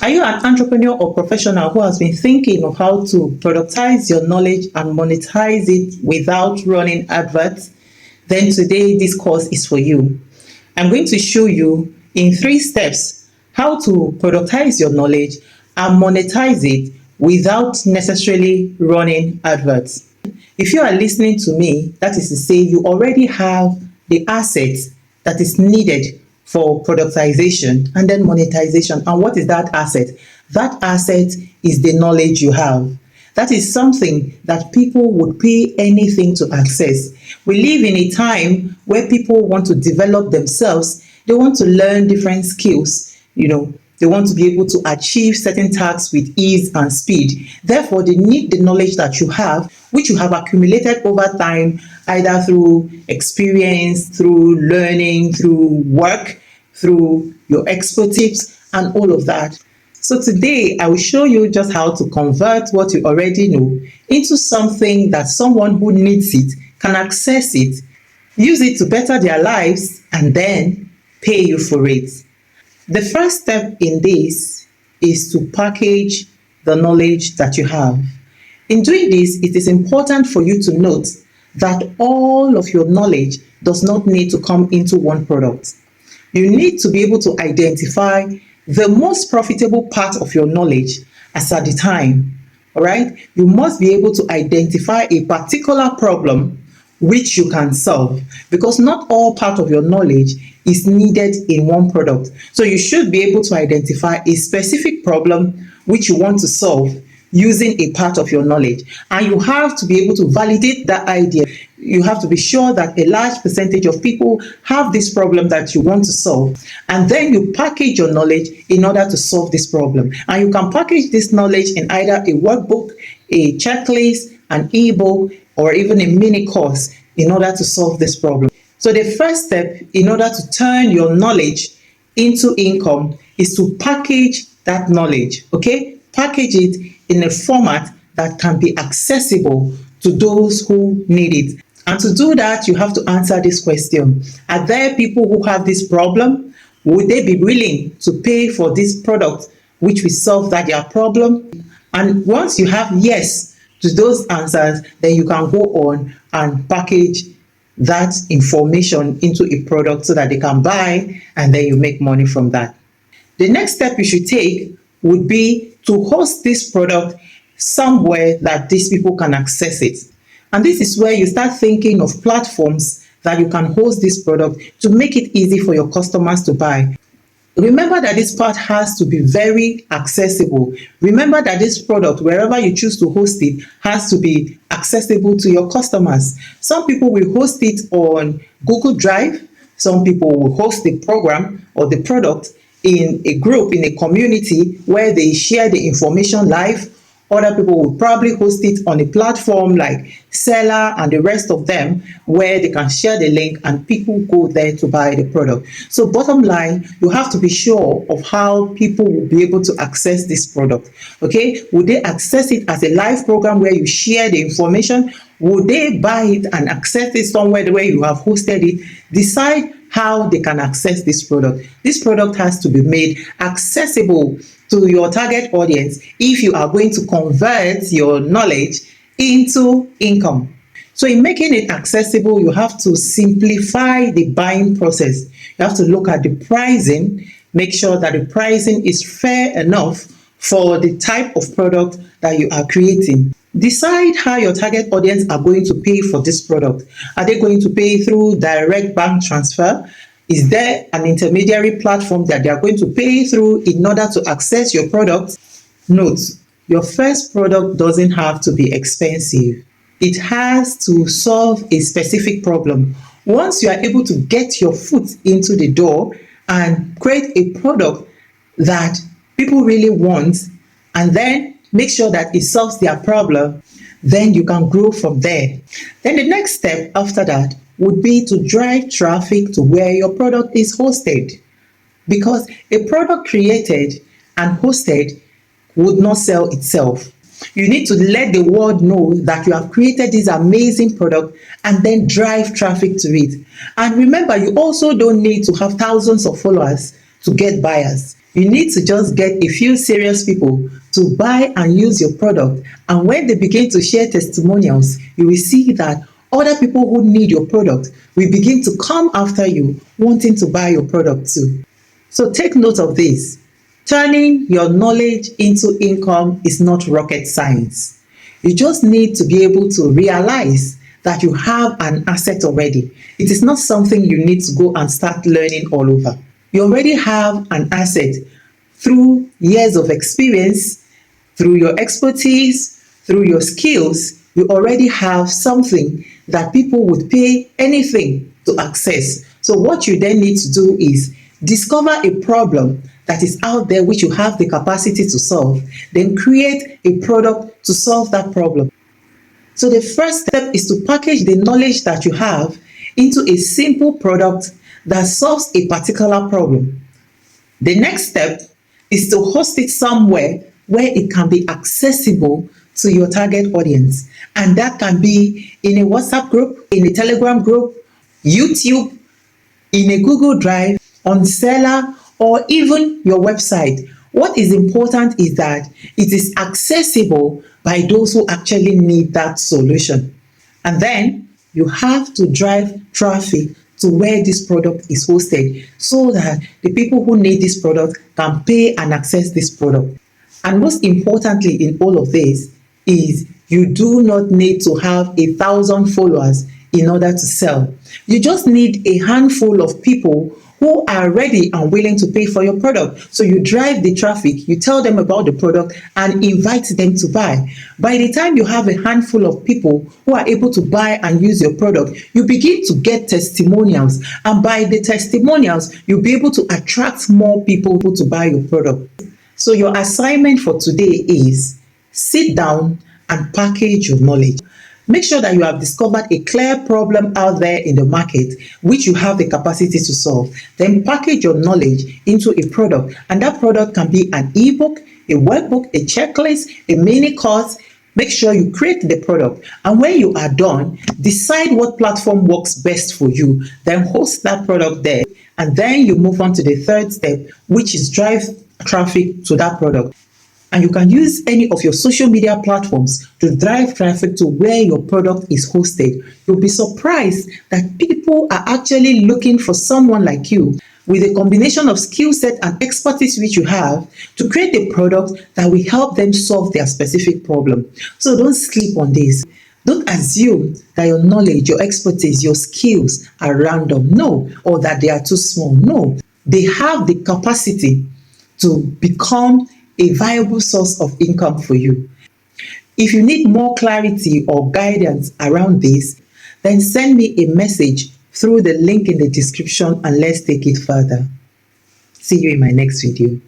Are you an entrepreneur or professional who has been thinking of how to productize your knowledge and monetize it without running adverts? Then today this course is for you. I'm going to show you in 3 steps how to productize your knowledge and monetize it without necessarily running adverts. If you are listening to me, that is to say you already have the assets that is needed for productization and then monetization. And what is that asset? That asset is the knowledge you have. That is something that people would pay anything to access. We live in a time where people want to develop themselves. They want to learn different skills. They want to be able to achieve certain tasks with ease and speed. Therefore, they need the knowledge that you have, which you have accumulated over time, either through experience, through learning, through work, through your expertise, and all of that. So today, I will show you just how to convert what you already know into something that someone who needs it can access it, use it to better their lives, and then pay you for it. The first step in this is to package the knowledge that you have. In doing this, it is important for you to note that all of your knowledge does not need to come into one product. You need to be able to identify the most profitable part of your knowledge as at the time. All right? You must be able to identify a particular problem which you can solve, because not all part of your knowledge is needed in one product. So you should be able to identify a specific problem which you want to solve using a part of your knowledge. And you have to be able to validate that idea. You have to be sure that a large percentage of people have this problem that you want to solve. And then you package your knowledge in order to solve this problem. And you can package this knowledge in either a workbook, a checklist, an ebook, or even a mini course in order to solve this problem. So the first step in order to turn your knowledge into income is to package that knowledge, okay? Package it in a format that can be accessible to those who need it. And to do that, you have to answer this question. Are there people who have this problem? Would they be willing to pay for this product which will solve their problem? And once you have yes to those answers, then you can go on and package that information into a product so that they can buy, and then you make money from that. The next step you should take would be to host this product somewhere that these people can access it. And this is where you start thinking of platforms that you can host this product to make it easy for your customers to buy. Remember that this part has to be very accessible. Remember that this product, wherever you choose to host it, has to be accessible to your customers. Some people will host it on Google Drive. Some people will host the program or the product in a group, in a community where they share the information live. Other people will probably host it on a platform like Seller and the rest of them, where they can share the link and people go there to buy the product. So bottom line, you have to be sure of how people will be able to access this product. Okay, would they access it as a live program where you share the information? Would they buy it and access it somewhere where you have hosted it? Decide how they can access this product. This product has to be made accessible to your target audience if you are going to convert your knowledge into income. So in making it accessible, you have to simplify the buying process. You have to look at the pricing, make sure that the pricing is fair enough for the type of product that you are creating. Decide how your target audience are going to pay for this product. Are they going to pay through direct bank transfer? Is there an intermediary platform that they are going to pay through in order to access your product? Note, your first product doesn't have to be expensive. It has to solve a specific problem. Once you are able to get your foot into the door and create a product that people really want, and then make sure that it solves their problem, then you can grow from there. Then the next step after that would be to drive traffic to where your product is hosted. Because a product created and hosted would not sell itself. You need to let the world know that you have created this amazing product and then drive traffic to it. And remember, you also don't need to have thousands of followers to get buyers. You need to just get a few serious people to buy and use your product. And when they begin to share testimonials, you will see that other people who need your product will begin to come after you, wanting to buy your product too. So take note of this. Turning your knowledge into income is not rocket science. You just need to be able to realize that you have an asset already. It is not something you need to go and start learning all over. You already have an asset through years of experience, through your expertise, through your skills. You already have something that people would pay anything to access. So what you then need to do is discover a problem that is out there which you have the capacity to solve, then create a product to solve that problem. So the first step is to package the knowledge that you have into a simple product that solves a particular problem. The next step is to host it somewhere where it can be accessible to your target audience. And that can be in a WhatsApp group, in a Telegram group, YouTube, in a Google Drive, on Seller, or even your website. What is important is that it is accessible by those who actually need that solution. And then you have to drive traffic to where this product is hosted so that the people who need this product can pay and access this product. And most importantly in all of this is you do not need to have 1,000 followers in order to sell. You just need a handful of people who are ready and willing to pay for your product. So you drive the traffic, you tell them about the product and invite them to buy. By the time you have a handful of people who are able to buy and use your product, you begin to get testimonials. And by the testimonials, you'll be able to attract more people to buy your product. So your assignment for today is sit down and package your knowledge. Make sure that you have discovered a clear problem out there in the market which you have the capacity to solve. Then package your knowledge into a product, and that product can be an ebook, a workbook, a checklist, a mini course. Make sure you create the product, and when you are done, decide what platform works best for you. Then host that product there, and then you move on to the third step, which is drive traffic to that product. And you can use any of your social media platforms to drive traffic to where your product is hosted. You'll be surprised that people are actually looking for someone like you with a combination of skill set and expertise which you have to create a product that will help them solve their specific problem. So don't sleep on this. Don't assume that your knowledge, your expertise, your skills are random. No, or that they are too small. No, they have the capacity to become a viable source of income for you. If you need more clarity or guidance around this, then send me a message through the link in the description and let's take it further. See you in my next video.